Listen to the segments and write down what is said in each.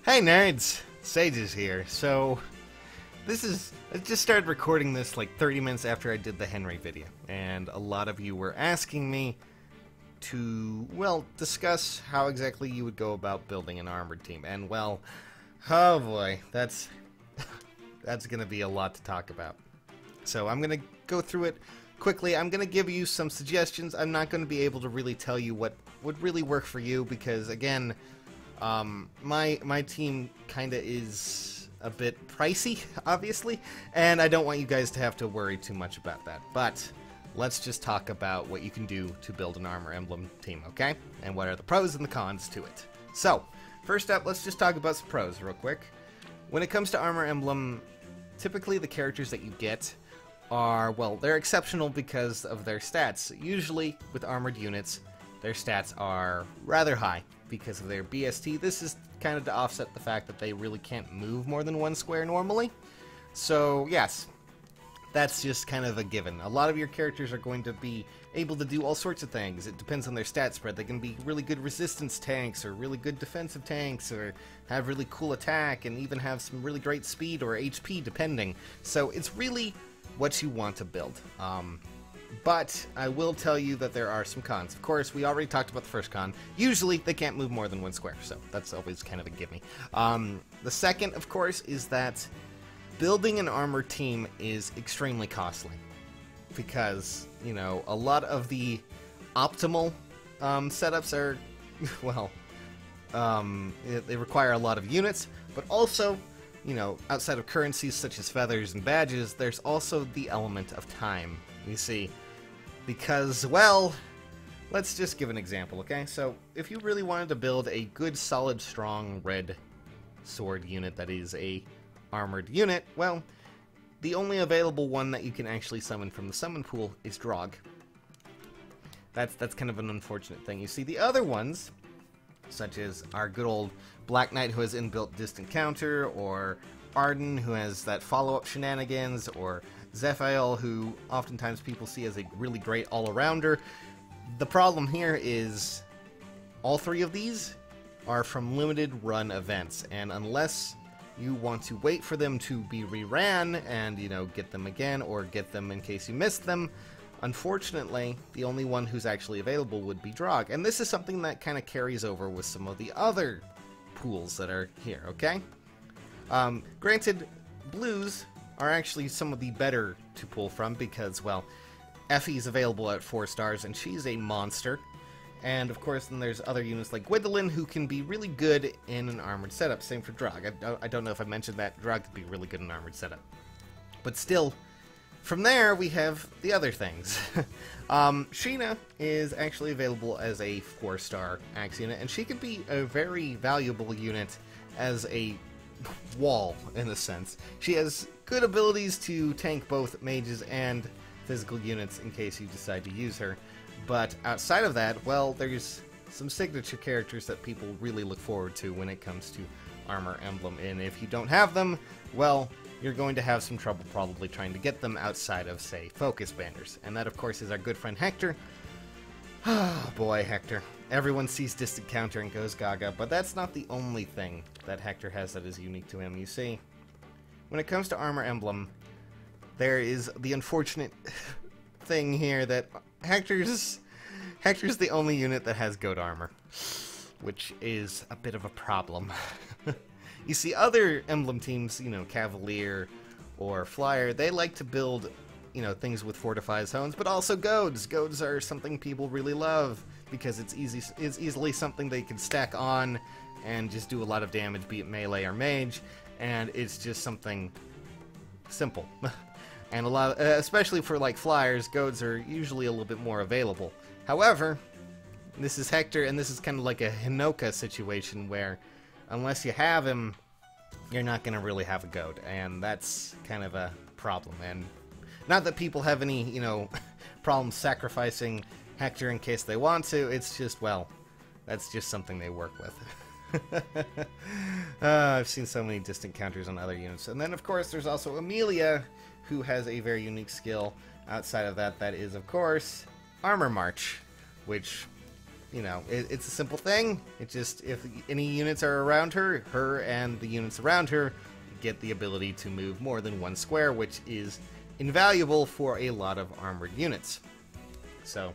Hey nerds! Sages here. So, I just started recording this like 30 minutes after I did the Henry video, and a lot of you were asking me to, well, discuss how exactly you would go about building an armored team. And well, oh boy, that's gonna be a lot to talk about. So I'm gonna go through it quickly. I'm gonna give you some suggestions. I'm not gonna be able to really tell you what would really work for you because, again, my team kinda is a bit pricey, obviously, and I don't want you guys to have to worry too much about that. But let's just talk about what you can do to build an Armor Emblem team, okay? And what are the pros and the cons to it. So, first up, let's just talk about some pros real quick. When it comes to Armor Emblem, typically the characters that you get are, well, they're exceptional because of their stats. Usually, with armored units, their stats are rather high because of their BST. This is kind of to offset the fact that they really can't move more than one square normally. So, yes, that's just kind of a given. A lot of your characters are going to be able to do all sorts of things. It depends on their stat spread. They can be really good resistance tanks or really good defensive tanks or have really cool attack and even have some really great speed or HP depending. So it's really what you want to build. But I will tell you that there are some cons. Of course, we already talked about the first con. Usually, they can't move more than one square, so that's always kind of a gimme. The second, of course, is that building an armor team is extremely costly. Because, you know, a lot of the optimal setups are, well, they require a lot of units, but also, you know, outside of currencies such as feathers and badges, there's also the element of time. You see, because, well, let's just give an example, okay? So, if you really wanted to build a good, solid, strong red sword unit that is a armored unit, well, the only available one that you can actually summon from the summon pool is Drog. That's kind of an unfortunate thing. You see, the other ones, such as our good old Black Knight who has inbuilt distant counter, or Arden who has that follow-up shenanigans, or Zephael, who oftentimes people see as a really great all-arounder. The problem here is all three of these are from limited run events, and unless you want to wait for them to be reran and, you know, get them again or get them in case you missed them, unfortunately, the only one who's actually available would be Drog. And this is something that kind of carries over with some of the other pools that are here, okay? Granted, blues are actually some of the better to pull from because, well, Effie's available at 4 stars and she's a monster. And of course, then there's other units like Gwendolyn who can be really good in an armored setup. Same for Drog. I don't know if I mentioned that. Drog could be really good in an armored setup. But still, from there, we have the other things. Sheena is actually available as a 4-star axe unit, and she could be a very valuable unit as a wall, in a sense. She has good abilities to tank both mages and physical units in case you decide to use her. But outside of that, well, there's some signature characters that people really look forward to when it comes to Armor Emblem. And if you don't have them, well, you're going to have some trouble probably trying to get them outside of, say, focus banners. And that, of course, is our good friend Hector. Oh, boy, Hector. Everyone sees distant counter and goes gaga, but that's not the only thing that Hector has that is unique to him. You see, when it comes to Armor Emblem, there is the unfortunate thing here that Hector's the only unit that has goat armor, which is a bit of a problem. You see, other Emblem teams, you know, Cavalier or Flyer, they like to build, you know, things with fortified zones, but also goads. Goads are something people really love because it's easily something they can stack on and just do a lot of damage, be it melee or mage, and it's just something simple. And a lot, especially for like flyers, goads are usually a little bit more available. However, this is Hector, and this is kind of like a Hinoka situation where unless you have him, you're not going to really have a goat, and that's kind of a problem. And not that people have any, you know, problems sacrificing Hector in case they want to, it's just, well, that's just something they work with. I've seen so many distant counters on other units. And then, of course, there's also Amelia, who has a very unique skill outside of that. That is, of course, Armor March, which you know, it's a simple thing. It just, if any units are around her, her and the units around her get the ability to move more than one square, which is invaluable for a lot of armored units. So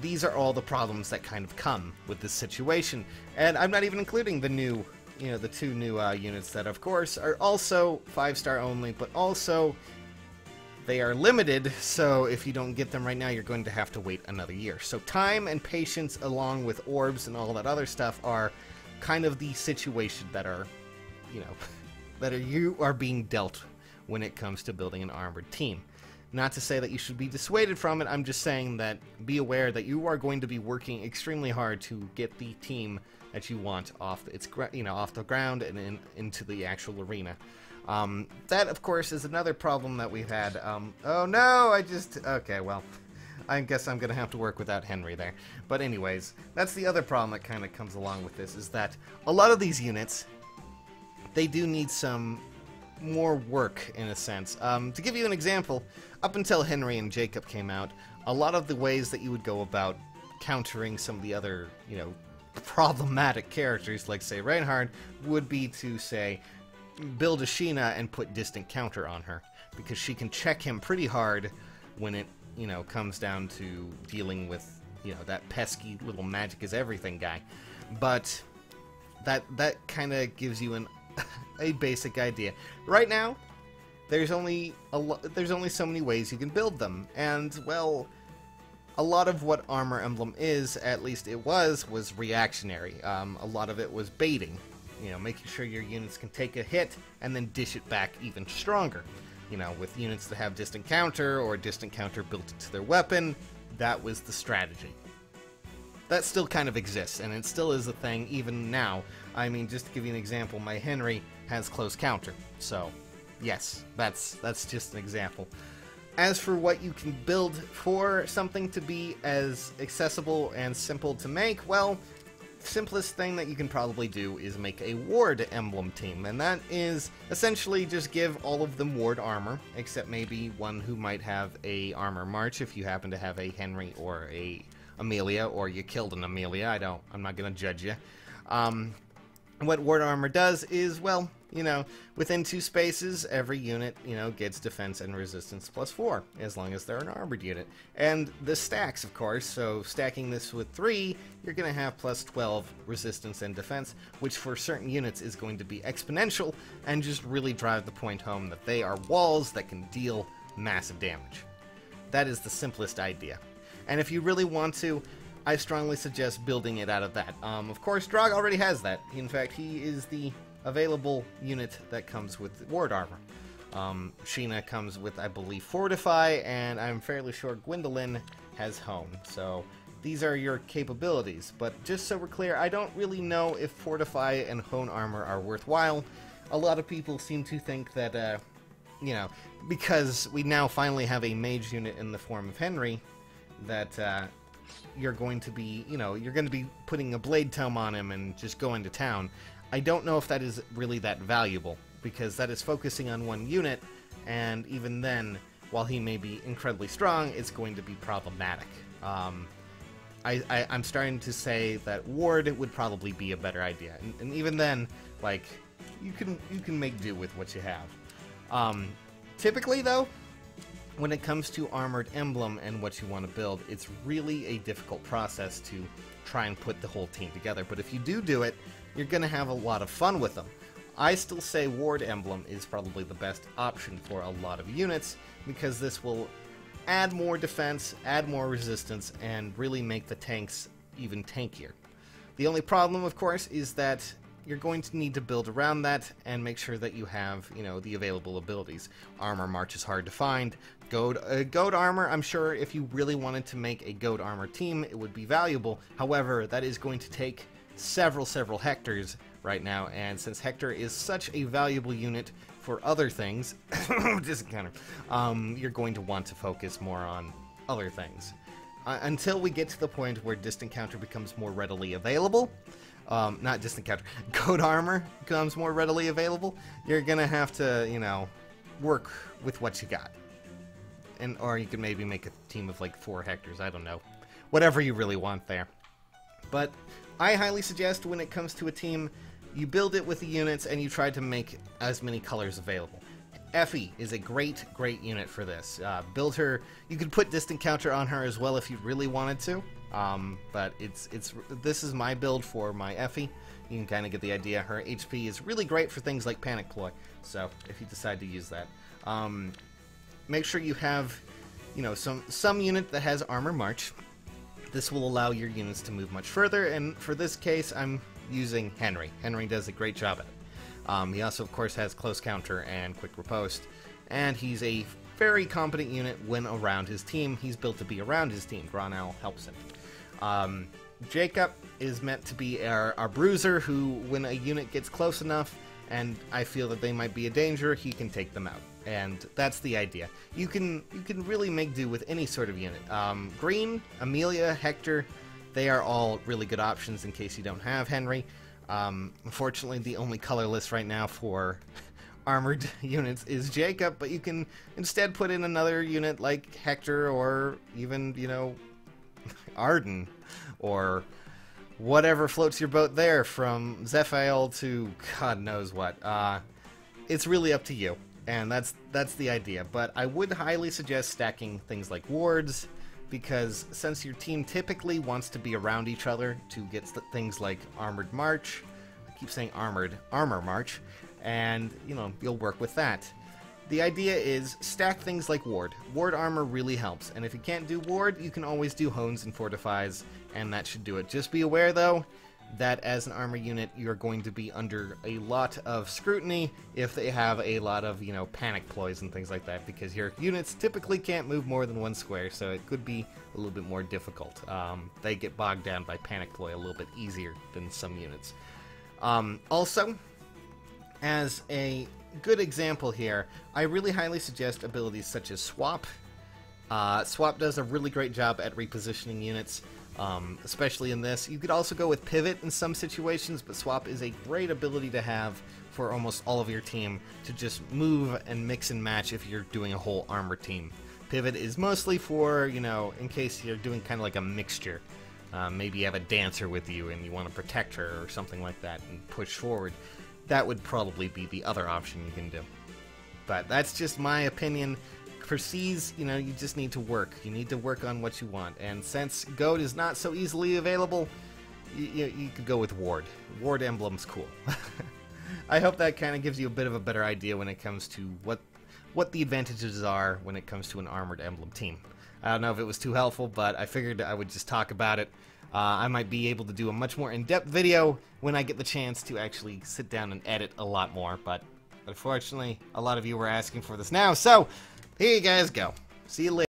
these are all the problems that kind of come with this situation. And I'm not even including the new, you know, the two new units that, of course, are also 5-star only, but also they are limited, so if you don't get them right now, you're going to have to wait another year. So time and patience, along with orbs and all that other stuff, are kind of the situation that are, you know, you are being dealt when it comes to building an armored team. Not to say that you should be dissuaded from it, I'm just saying that be aware that you are going to be working extremely hard to get the team that you want off off the ground and into the actual arena. That, of course, is another problem that we've had. Oh no, okay, well, I guess I'm gonna have to work without Henry there. But anyways, that's the other problem that kind of comes along with this, is that a lot of these units, they do need some more work, in a sense. To give you an example, up until Henry and Jacob came out, a lot of the ways that you would go about countering some of the other, you know, problematic characters, like, say, Reinhardt, would be to, say, build a Sheena and put distant counter on her, because she can check him pretty hard when it, you know, comes down to dealing with, you know, that pesky little magic is everything guy. But that kind of gives you a basic idea. Right now, there's only so many ways you can build them, and, well, a lot of what Armor Emblem is, at least it was reactionary. A lot of it was baiting. You know, making sure your units can take a hit and then dish it back even stronger. You know, with units that have distant counter or distant counter built into their weapon, that was the strategy. That still kind of exists, and it still is a thing even now. I mean, just to give you an example, my Henry has close counter. So, yes, that's just an example. As for what you can build for something to be as accessible and simple to make, well, simplest thing that you can probably do is make a ward emblem team, and that is essentially just give all of them ward armor, except maybe one who might have a armor march if you happen to have a Henry or a Amelia, or you killed an Amelia. I'm not gonna judge you. What ward armor does is, well, you know, within 2 spaces, every unit, you know, gets defense and resistance +4, as long as they're an armored unit. And this stacks, of course, so stacking this with 3, you're going to have +12 resistance and defense, which for certain units is going to be exponential, and just really drive the point home that they are walls that can deal massive damage. That is the simplest idea. And if you really want to, I strongly suggest building it out of that. Of course, Drog already has that. In fact, he is the available unit that comes with ward armor. Sheena comes with, I believe, Fortify, and I'm fairly sure Gwendolyn has Hone. So these are your capabilities. But just so we're clear, I don't really know if Fortify and Hone armor are worthwhile. A lot of people seem to think that, you know, because we now finally have a mage unit in the form of Henry, that you're going to be, you know, you're going to be putting a blade tome on him and just going to town. I don't know if that is really that valuable, because that is focusing on one unit, and even then, while he may be incredibly strong, it's going to be problematic. I'm starting to say that ward would probably be a better idea, and even then, like, you can make do with what you have. Typically, though, when it comes to Armored Emblem and what you want to build, it's really a difficult process to try and put the whole team together. But if you do it, you're going to have a lot of fun with them. I still say Ward Emblem is probably the best option for a lot of units, because this will add more defense, add more resistance, and really make the tanks even tankier. The only problem, of course, is that you're going to need to build around that and make sure that you have, you know, the available abilities. Armor March is hard to find. Goat Armor, I'm sure if you really wanted to make a Goat Armor team, it would be valuable. However, that is going to take several Hectors right now, and since Hector is such a valuable unit for other things, distant counter, you're going to want to focus more on other things. Until we get to the point where distant counter becomes more readily available, not distant counter, Goat Armor becomes more readily available, you're gonna have to, you know, work with what you got. Or you can maybe make a team of like 4 Hectors, I don't know. Whatever you really want there. But I highly suggest when it comes to a team, you build it with the units and you try to make as many colors available. Effie is a great unit for this. Build her. You could put distant counter on her as well if you really wanted to. But this is my build for my Effie. You can kind of get the idea. Her HP is really great for things like Panic Ploy. So if you decide to use that, make sure you have, some unit that has Armor March. This will allow your units to move much further. And for this case, I'm using Henry. Henry does a great job at it. He also, of course, has Close Counter and Quick Riposte, and he's a very competent unit when around his team. He's built to be around his team. Gronal helps him. Jacob is meant to be our bruiser, who, when a unit gets close enough, and I feel that they might be a danger, he can take them out. And that's the idea. You can really make do with any sort of unit. Green, Amelia, Hector, they are all really good options in case you don't have Henry. Unfortunately, the only colorless right now for armored units is Jacob, but you can instead put in another unit like Hector, or even, Arden, or whatever floats your boat there, from Zephael to God knows what. It's really up to you, and that's the idea. But I would highly suggest stacking things like wards, because since your team typically wants to be around each other to get things like Armored March, I keep saying Armor March, and, you'll work with that. The idea is stack things like Ward. Ward armor really helps, and if you can't do Ward, you can always do Hones and Fortifies, and that should do it. Just be aware, though, that as an armor unit, you're going to be under a lot of scrutiny if they have a lot of, panic ploys and things like that, because your units typically can't move more than one square, so it could be a little bit more difficult. They get bogged down by panic ploy a little bit easier than some units. Also, as a good example here, I really highly suggest abilities such as Swap. Swap does a really great job at repositioning units, especially in this. You could also go with Pivot in some situations, but Swap is a great ability to have for almost all of your team to just move and mix and match if you're doing a whole armor team. Pivot is mostly for, in case you're doing kind of like a mixture. Maybe you have a dancer with you and you want to protect her or something like that and push forward. That would probably be the other option you can do. But that's just my opinion. For C's, you just need to work. You need to work on what you want. And since Goat is not so easily available, you could go with Ward. Ward Emblem's cool. I hope that kind of gives you a bit of a better idea when it comes to what the advantages are when it comes to an Armored Emblem team. I don't know if it was too helpful, but I figured I would just talk about it. I might be able to do a much more in-depth video when I get the chance to actually sit down and edit a lot more, but unfortunately, a lot of you were asking for this now, so here you guys go. See you later.